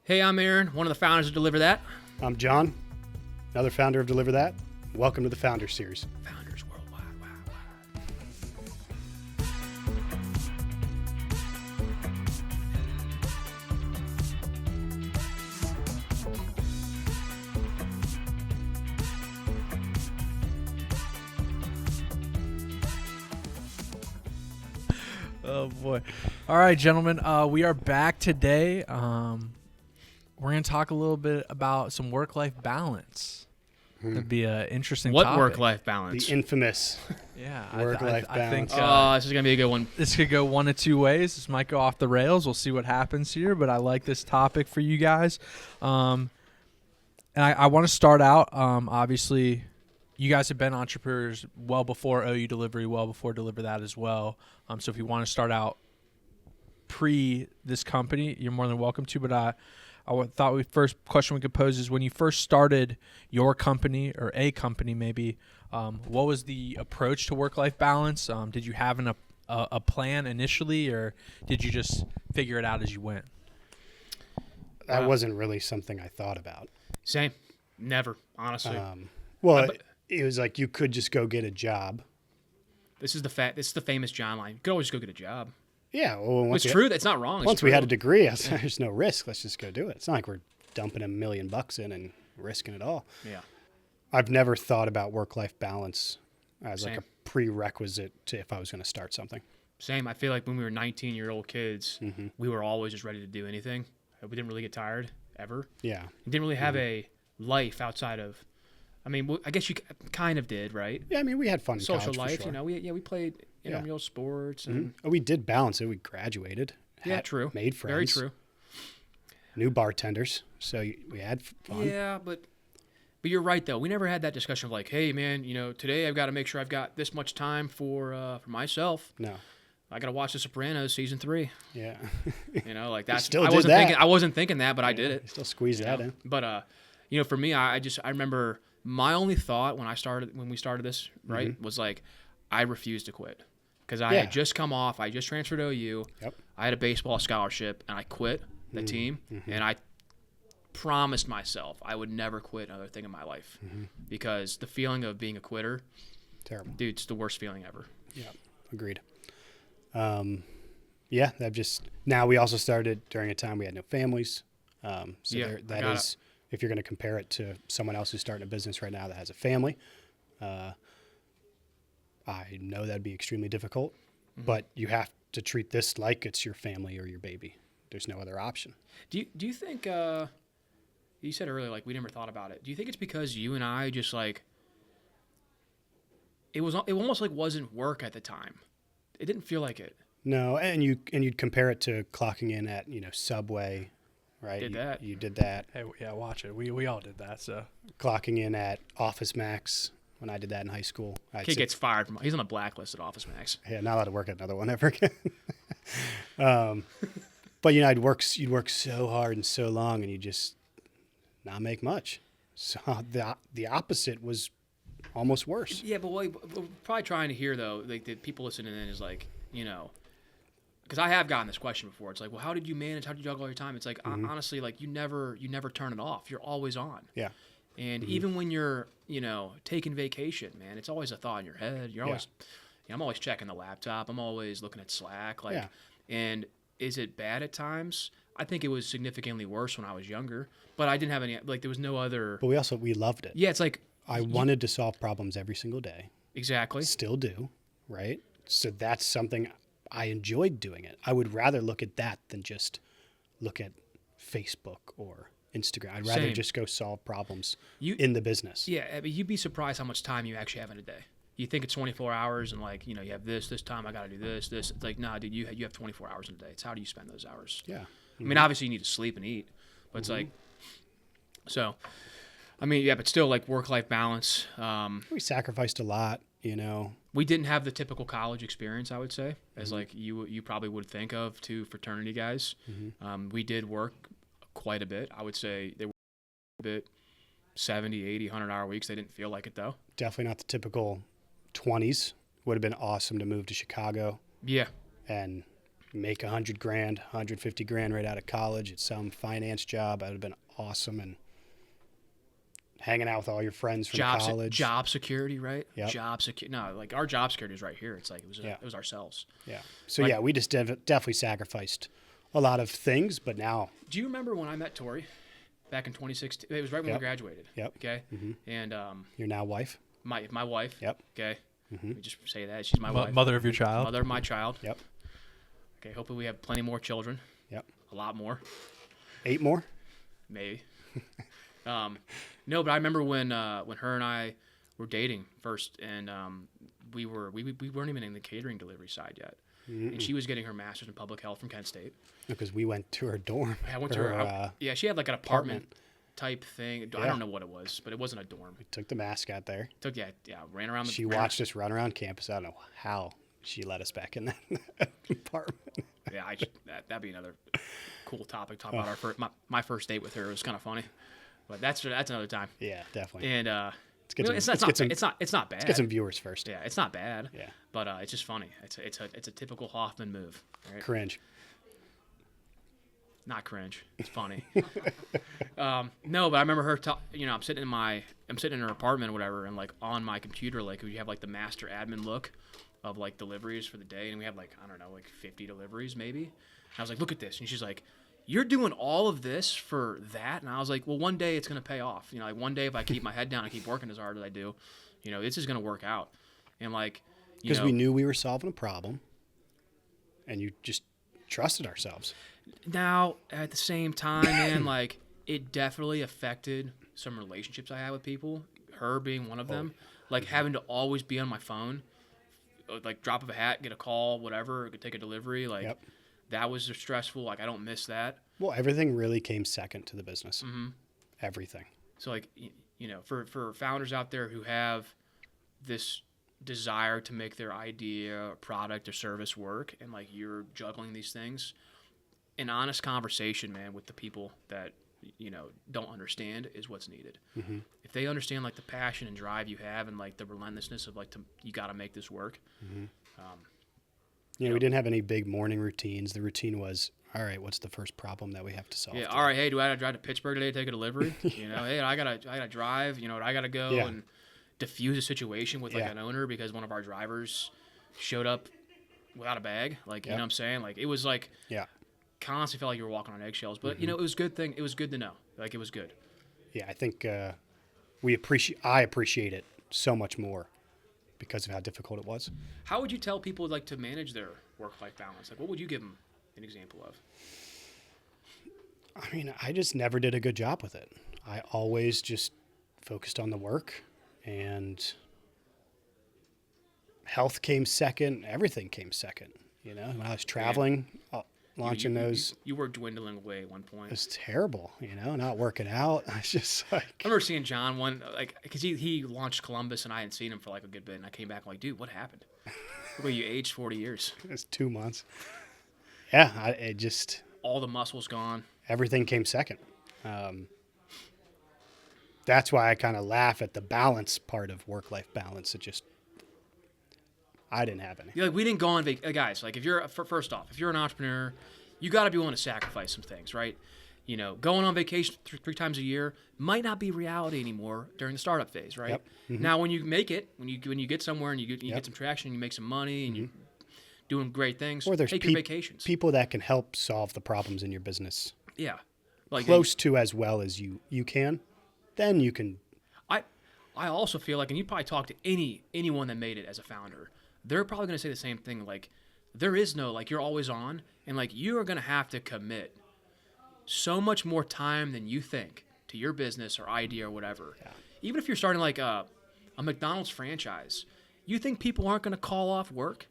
Hey, I'm Aaron, one of the founders of DeliverThat. I'm John, another founder of DeliverThat. Welcome to the Founders Series. Founders worldwide. Oh boy. All right, gentlemen, we are back today. We're going to talk a little bit about some work-life balance. That'd be an interesting What topic. work-life balance? The infamous Yeah, work-life I think This is going to be a good one. this could go one of two ways. This might go off the rails. We'll see what happens here, but I like this topic for you guys. And I want to start out, obviously, you guys have been entrepreneurs well before OU Delivery, well before DeliverThat as well. So if you want to start out pre this company, you're more than welcome to. But I thought first question we could pose is when you first started your company or a company maybe, what was the approach to work-life balance? Did you have a plan initially, or did you just figure it out as you went? That wasn't really something I thought about. Same. Never, honestly. It was like you could just go get a job. This is the famous John line. You could always just go get a job. Yeah, well, It's true. That's not wrong. Once we had a degree, there's no risk. Let's just go do it. It's not like we're dumping $1 million in and risking it all. Yeah. I've never thought about work-life balance as Same. like a prerequisite to if I was going to start something. Same. I feel like when we were 19-year-old kids, we were always just ready to do anything. We didn't really get tired, ever. Yeah. We didn't really have a life outside of, I guess you kind of did, right? Yeah, I mean, we had fun in Social college, life, for sure. we played intramural sports. And We did balance it. We graduated. True. Made friends. Very true. New bartenders. So we had fun. Yeah, but you're right though. We never had that discussion of like, hey man, today I've got to make sure I've got this much time for myself. No. I got to watch The Sopranos season 3. Yeah. Like that's. still I did wasn't that. thinking. I wasn't thinking that, but I did it. Still squeeze that in. But for me, I remember my only thought when we started this, right, was like, I refused to quit because I had just come off. I just transferred to OU. Yep. I had a baseball scholarship, and I quit the team, and I promised myself I would never quit another thing in my life because the feeling of being a quitter, Terrible. dude, it's the worst feeling ever. Yeah. Agreed. Yeah. Now we also started during a time we had no families. If you're going to compare it to someone else who's starting a business right now that has a family, I know that'd be extremely difficult, but you have to treat this like it's your family or your baby. There's no other option. Do you think you said earlier like we never thought about it? Do you think it's because you and I just like it almost like wasn't work at the time? It didn't feel like it. No, and you'd compare it to clocking in at Subway, right? You did that. Hey, yeah, watch it. We all did that. So Clocking in at Office Max when I did that in high school. Kid gets fired he's on the blacklist at Office Max. Yeah, not allowed to work at another one ever again. But you'd work so hard and so long, and you just not make much. So the opposite was almost worse. Yeah, but what we're probably trying to hear though, like the people listening in is like, because I have gotten this question before. It's like, well, how did you manage? How did you juggle all your time? It's like honestly, like you never turn it off. You're always on. Yeah. And even when you're, taking vacation, man, it's always a thought in your head. You're always, I'm always checking the laptop. I'm always looking at Slack. And is it bad at times? I think it was significantly worse when I was younger, but I didn't have any, there was no other. But we loved it. Yeah, it's like. I wanted to solve problems every single day. Exactly. Still do, right? So that's something I enjoyed doing it. I would rather look at that than just look at Facebook or Instagram. I'd rather just go solve problems in the business. Yeah, I mean, you'd be surprised how much time you actually have in a day. You think it's 24 hours and you have this time, I got to do this. It's like, nah, dude, you have 24 hours in a day. It's how do you spend those hours? Yeah. I mean, obviously you need to sleep and eat, but it's like, so, I mean, yeah, but still work-life balance. We sacrificed a lot, We didn't have the typical college experience, I would say, as you probably would think of two fraternity guys. We did work quite a bit. I would say they were a bit 70, 80, 100-hour weeks. They didn't feel like it, though. Definitely not the typical 20s. Would have been awesome to move to Chicago. Yeah. And make $100 grand, $150 grand right out of college at some finance job. That would have been awesome. And hanging out with all your friends from college. Job security, right? Yep. Job security. No, like our job security is right here. It's like it was ourselves. Yeah. So like, we just definitely sacrificed a lot of things, but now. Do you remember when I met Tori back in 2016? It was right when we graduated. Yep. Okay. Mm-hmm. And your now wife. My wife. Yep. Okay. Mm-hmm. Let me just say that she's my wife. Mother of your child. Mother of my child. Yep. Okay. Hopefully we have plenty more children. Yep. A lot more. 8 more. Maybe. No, but I remember when her and I were dating first, and we weren't even in the catering delivery side yet, and she was getting her master's in public health from Kent State. Because we went to her dorm. I went to her. Yeah, she had like an apartment type thing. Yeah. I don't know what it was, but it wasn't a dorm. We took the mask out there. Ran around. She watched us run around campus. I don't know how she let us back in that apartment. Yeah, that'd be another cool topic. Talk about my first date with her. It was kind of funny. But that's another time. Yeah, definitely. And it's not bad. Let's get some viewers first. Yeah, it's not bad. Yeah. But it's just funny. It's a typical Hoffman move. Right? Cringe. Not cringe. It's funny. No, but I remember her. I'm sitting in her apartment or whatever, and like on my computer, like we have like the master admin look of like deliveries for the day, and we have like I don't know, like 50 deliveries maybe. And I was like, look at this, and she's like, you're doing all of this for that? And I was like, well, one day it's going to pay off. Like one day if I keep my head down and keep working as hard as I do, this is going to work out. And like, because we knew we were solving a problem and you just trusted ourselves. Now, at the same time, man, like it definitely affected some relationships I had with people, her being one of them, like having to always be on my phone, like drop of a hat, get a call, whatever, take a delivery, like. Yep. That was stressful. Like, I don't miss that. Well, everything really came second to the business. Mm-hmm. Everything. So, like, for founders out there who have this desire to make their idea, product, or service work, and, like, you're juggling these things, an honest conversation, man, with the people that, don't understand is what's needed. Mm-hmm. If they understand, like, the passion and drive you have and, like, the relentlessness of, like, you got to make this work, mm-hmm. We didn't have any big morning routines. The routine was, all right, what's the first problem that we have to solve? Yeah, all right, hey, do I gotta drive to Pittsburgh today to take a delivery? Hey, I gotta drive. I gotta go and diffuse a situation with like an owner because one of our drivers showed up without a bag. Like, you know what I'm saying? Like, it was like, constantly felt like you were walking on eggshells. But it was a good thing. It was good to know. Like, it was good. Yeah, I think I appreciate it so much more. Because of how difficult it was. How would you tell people like to manage their work-life balance? Like, what would you give them an example of? I mean, I just never did a good job with it. I always just focused on the work, and health came second. Everything came second. When I was traveling, launching those. You were dwindling away at one point. It was terrible, not working out. I was just like. I remember seeing John because he launched Columbus and I hadn't seen him for like a good bit, and I came back like, dude, what happened? Well, you aged 40 years. It's 2 months. Yeah, it just. All the muscles gone. Everything came second. That's why I kind of laugh at the balance part of work-life balance. It just. I didn't have any. Like, we didn't go on guys. Like, if you're first off, if you're an entrepreneur, you got to be willing to sacrifice some things, right? Going on vacation three times a year might not be reality anymore during the startup phase, right? Yep. Mm-hmm. Now, when you make it, when you get somewhere and you get some traction, and you make some money, and you're doing great things, or there's take your vacations. People that can help solve the problems in your business. Yeah, like close to as well as you can, then you can. I also feel like, and you probably talk to anyone that made it as a founder. They're probably going to say the same thing. Like, there is no, like, you're always on, and, like, you are going to have to commit so much more time than you think to your business or idea or whatever. Yeah. Even if you're starting, like, a McDonald's franchise, you think people aren't going to call off work?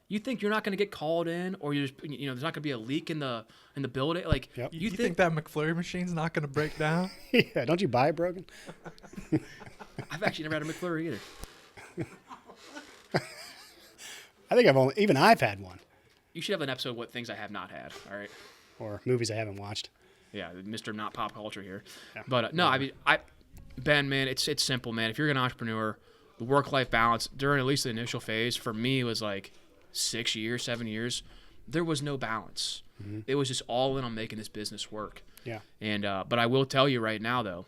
You think you're not going to get called in, or there's not going to be a leak in the building? Like, you think that McFlurry machine's not going to break down? Yeah, don't you buy it broken? I've actually never had a McFlurry either. I think I've had one. You should have an episode of what things I have not had, all right? Or movies I haven't watched. Yeah, Mr. Not Pop Culture here. Yeah. But no, I mean, Ben, man, it's simple, man. If you're an entrepreneur, the work-life balance during at least the initial phase for me was like 7 years. there was no balance. It was just all in on making this business work. Yeah. And but I will tell you right now, though,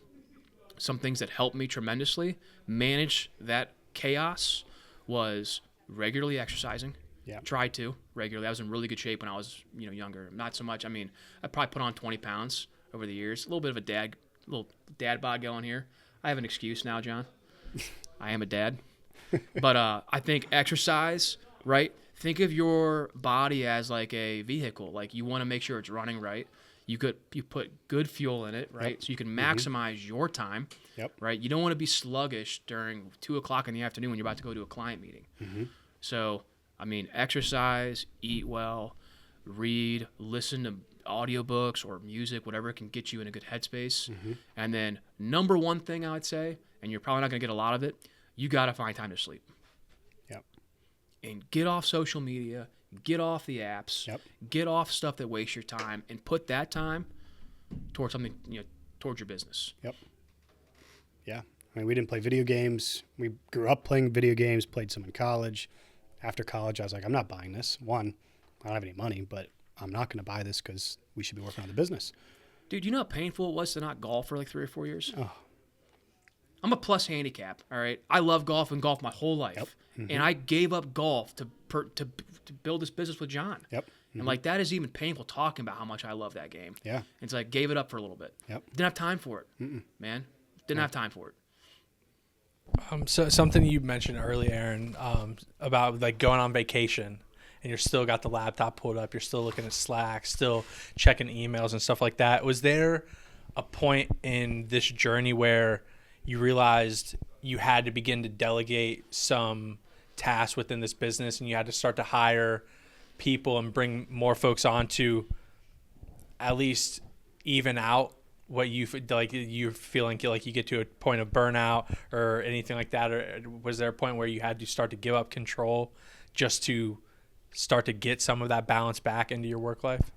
some things that helped me tremendously manage that chaos was regularly exercising. Yeah. Tried to regularly. I was in really good shape when I was, younger. Not so much. I mean, I probably put on 20 pounds over the years. A little bit of a little dad bod going here. I have an excuse now, John. I am a dad. But I think exercise, right? Think of your body as like a vehicle. Like you want to make sure it's running right. You put good fuel in it, right? Yep. So you can maximize your time, right? You don't want to be sluggish during 2:00 in the afternoon when you're about to go to a client meeting. So, I mean, exercise, eat well, read, listen to audiobooks or music, whatever can get you in a good headspace. And then number one thing I would say, and you're probably not going to get a lot of it, you got to find time to sleep. Yep. And get off social media, get off the apps, get off stuff that wastes your time, and put that time towards something, towards your business. Yep. Yeah. I mean, we didn't play video games. We grew up playing video games, played some in college. After college, I was like, I'm not buying this. One, I don't have any money, but I'm not going to buy this because we should be working on the business. Dude, you know how painful it was to not golf for like 3 or 4 years? Oh. I'm a plus handicap, all right? I love golf and golf my whole life. And I gave up golf to build this business with John. And like that is even painful talking about how much I love that game. Yeah. It's like gave it up for a little bit. Didn't have time for it, man. Didn't have time for it. So something you mentioned earlier, Aaron, about like going on vacation and you're still got the laptop pulled up, you're still looking at Slack, still checking emails and stuff like that. Was there a point in this journey where you realized you had to begin to delegate some tasks within this business and you had to start to hire people and bring more folks on to at least even out what you like? You're feeling like you get to a point of burnout or anything like that, or was there a point where you had to start to give up control just to start to get some of that balance back into your work life?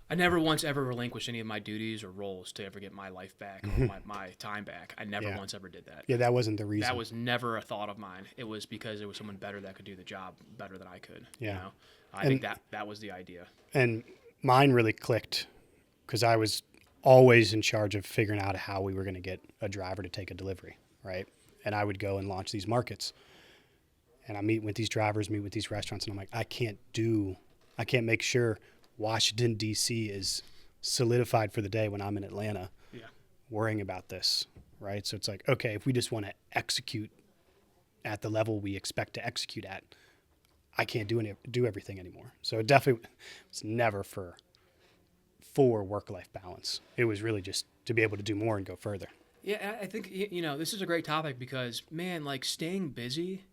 I never once ever relinquished any of my duties or roles to ever get my life back or my time back. I never once ever did that. Yeah, that wasn't the reason. That was never a thought of mine. It was because there was someone better that could do the job better than I could. Yeah. I think that was the idea. And mine really clicked because I was always in charge of figuring out how we were going to get a driver to take a delivery, right? And I would go and launch these markets. And I meet with these drivers, meet with these restaurants, and I'm like, I can't make sure Washington, D.C. is solidified for the day when I'm in Atlanta worrying about this, right? So it's like, okay, if we just want to execute at the level we expect to execute at, I can't do everything anymore. So it definitely was never for work-life balance. It was really just to be able to do more and go further. Yeah, I think, this is a great topic because, man, like staying busy,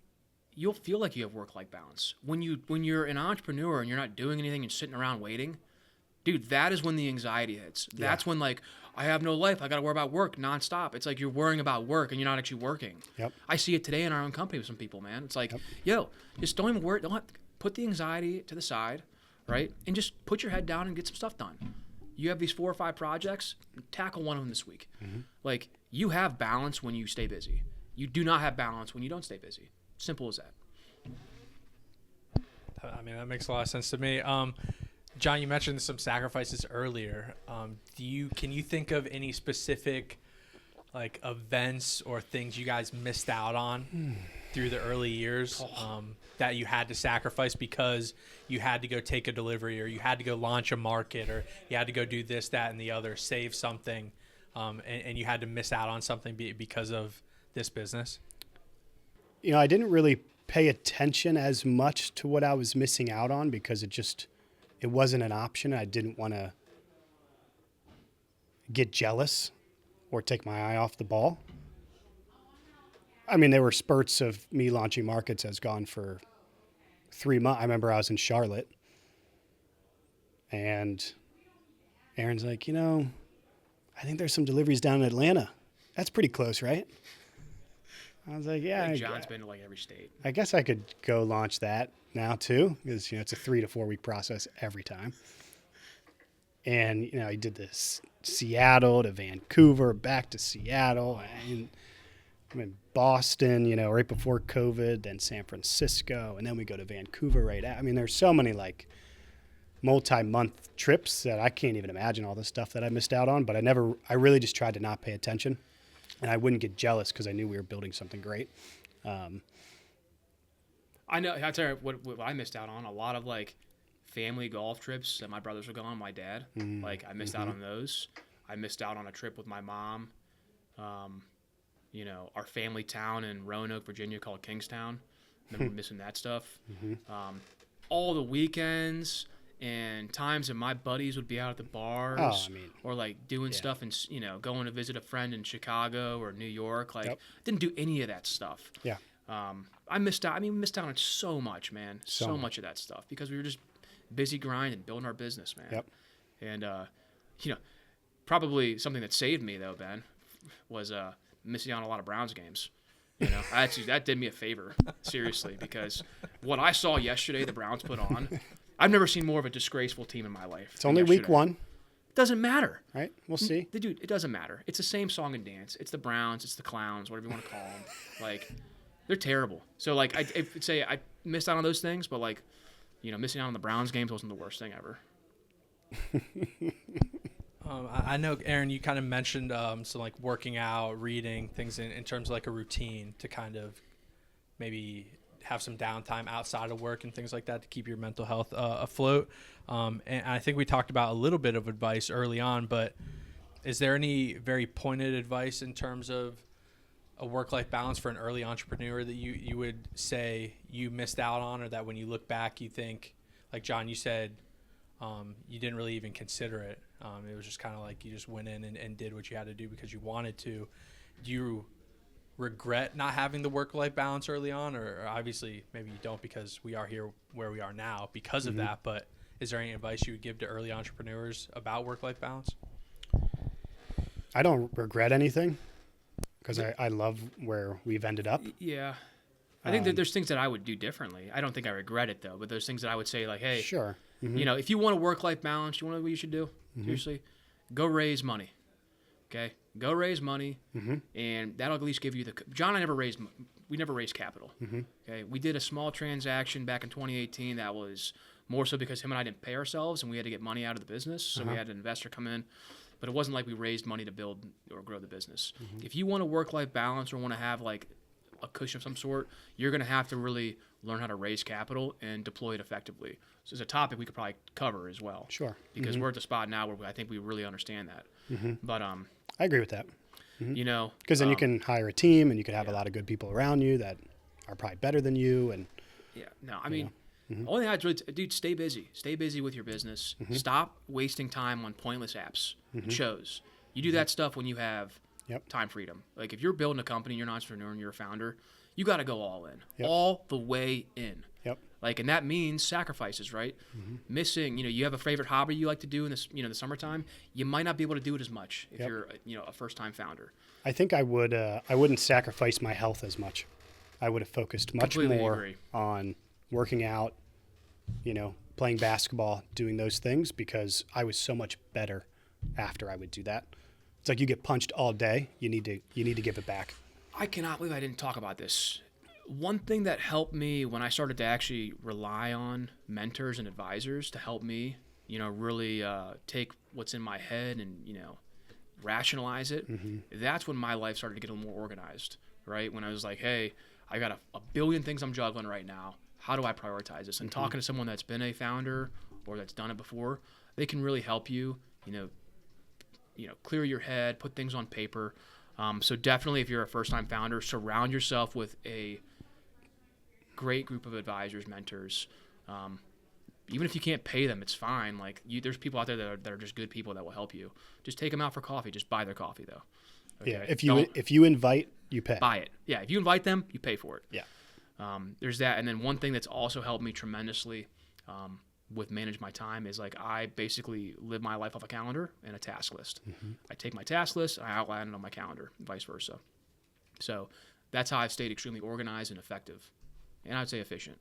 you'll feel like you have work-life balance. When you're an entrepreneur and you're not doing anything and sitting around waiting, dude, that is when the anxiety hits. That's when like, I have no life. I got to worry about work nonstop. It's like you're worrying about work and you're not actually working. I see it today in our own company with some people, man. It's like, just don't even worry. Put the anxiety to the side, right? And just put your head down and get some stuff done. You have these 4 or 5 projects, tackle one of them this week. Like, you have balance when you stay busy. You do not have balance when you don't stay busy. Simple as that. I mean, that makes a lot of sense to me. John, you mentioned some sacrifices earlier. Can you think of any specific like events or things you guys missed out on through the early years that you had to sacrifice because you had to go take a delivery or you had to go launch a market or you had to go do this, that, and the other, save something, and you had to miss out on something because of this business? I didn't really pay attention as much to what I was missing out on because it wasn't an option. I didn't want to get jealous or take my eye off the ball. I mean, there were spurts of me launching markets as gone for 3 months. I remember I was in Charlotte and Aaron's like, I think there's some deliveries down in Atlanta. That's pretty close, right? I was like, yeah. John's been to like every state. I guess I could go launch that now too, because it's a 3 to 4 week process every time. And he did this Seattle to Vancouver, back to Seattle, and I'm in Boston, right before COVID, then San Francisco, and then we go to Vancouver right at. I mean, there's so many like multi-month trips that I can't even imagine all the stuff that I missed out on, but I really just tried to not pay attention, and I wouldn't get jealous because I knew we were building something great. I know. I tell you what I missed out on, a lot of like family golf trips that my brothers were going. My dad, like I missed out on those. I missed out on a trip with my mom. Our family town in Roanoke, Virginia, called Kingstown. Remember missing that stuff. All the weekends and times that my buddies would be out at the bars, or like doing stuff and going to visit a friend in Chicago or New York. Like didn't do any of that stuff. Yeah. I missed out. We missed out on so much, man. So much of that stuff because we were just busy grinding, building our business, man. Yep. And probably something that saved me though, Ben, was missing out on a lot of Browns games. Actually that did me a favor, seriously, because what I saw yesterday, the Browns put on, I've never seen more of a disgraceful team in my life. It's only week 1. Doesn't matter. Right? We'll see. Dude, it doesn't matter. It's the same song and dance. It's the Browns. It's the Clowns, whatever you want to call them. Like, they're terrible. So, like, I'd say I missed out on those things, but, like, missing out on the Browns games wasn't the worst thing ever. I know, Aaron, you kind of mentioned some, like, working out, reading, things in terms of, like, a routine to kind of maybe have some downtime outside of work and things like that to keep your mental health afloat. And I think we talked about a little bit of advice early on, but is there any very pointed advice in terms of a work-life balance for an early entrepreneur that you would say you missed out on, or that when you look back you think, like John, you said you didn't really even consider it. It was just kind of like you just went in and did what you had to do because you wanted to. Do you regret not having the work-life balance early on, or obviously maybe you don't because we are here where we are now because of that, but is there any advice you would give to early entrepreneurs about work-life balance? I don't regret anything because I love where we've ended up. Yeah. I think that there's things that I would do differently. I don't think I regret it, though, but there's things that I would say, like, hey, sure. If you want a work-life balance, you want to know what you should do? Seriously? Go raise money. Okay? Go raise money, and that'll at least give you John and I we never raised capital. Okay? We did a small transaction back in 2018 that was more so because him and I didn't pay ourselves, and we had to get money out of the business, so we had an investor come in. But it wasn't like we raised money to build or grow the business. If you want a work-life balance or want to have like a cushion of some sort, you're going to have to really learn how to raise capital and deploy it effectively. So it's a topic we could probably cover as well. Sure. Because we're at the spot now where I think we really understand that. But I agree with that. Because then you can hire a team and you can have a lot of good people around you that are probably better than you. And only thing I'd really dude, stay busy. Stay busy with your business. Stop wasting time on pointless apps and shows. You do that stuff when you have time freedom. Like if you're building a company, you're an entrepreneur and you're a founder, you got to go all in, all the way in. Like, and that means sacrifices, right? Missing, you have a favorite hobby you like to do in this, the summertime. You might not be able to do it as much if you're, a first-time founder. I think I wouldn't sacrifice my health as much. I would have focused much more on working out, playing basketball, doing those things, because I was so much better after I would do that. It's like you get punched all day. You need to give it back. I cannot believe I didn't talk about this. One thing that helped me when I started to actually rely on mentors and advisors to help me, really take what's in my head and, rationalize it, that's when my life started to get a little more organized, right? When I was like, hey, I got a billion things I'm juggling right now. How do I prioritize this? And talking to someone that's been a founder or that's done it before, they can really help you, clear your head, put things on paper. So definitely if you're a first-time founder, surround yourself with a great group of advisors, mentors. Even if you can't pay them, it's fine. Like there's people out there that are just good people that will help you. Just take them out for coffee. Just buy their coffee though. Okay? Yeah. If you invite, you pay. Buy it. Yeah. If you invite them, you pay for it. Yeah. There's that. And then one thing that's also helped me tremendously with manage my time is like I basically live my life off a calendar and a task list. I take my task list and I outline it on my calendar, and vice versa. So that's how I've stayed extremely organized and effective, and I'd say efficient.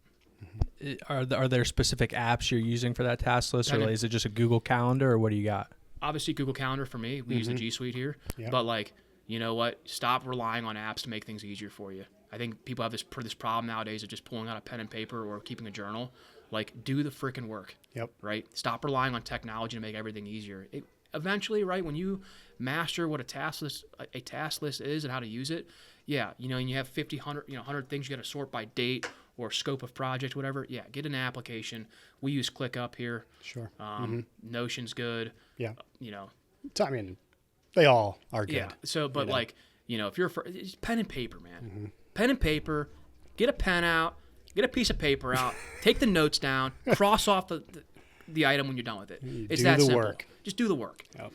Are there specific apps you're using for that task list, or is it just a Google Calendar, or what do you got? Obviously Google Calendar for me. We use the G Suite here, but like you know what? Stop relying on apps to make things easier for you. I think people have this problem nowadays of just pulling out a pen and paper or keeping a journal. Like, do the freaking work. Yep. Right? Stop relying on technology to make everything easier. Eventually, right, when you master what a task list is and how to use it, yeah, you know, and you have 50, 100 things you got to sort by date or scope of project, whatever. Yeah, get an application. We use ClickUp here. Sure. Notion's good. Yeah. You know. I mean, they all are good. Yeah. So, but like, you know, if you're it's pen and paper, man. Pen and paper. Get a pen out. Get a piece of paper out. Take the notes down. Cross off the item when you're done with it. It's that simple. Work. Just do the work. Yep.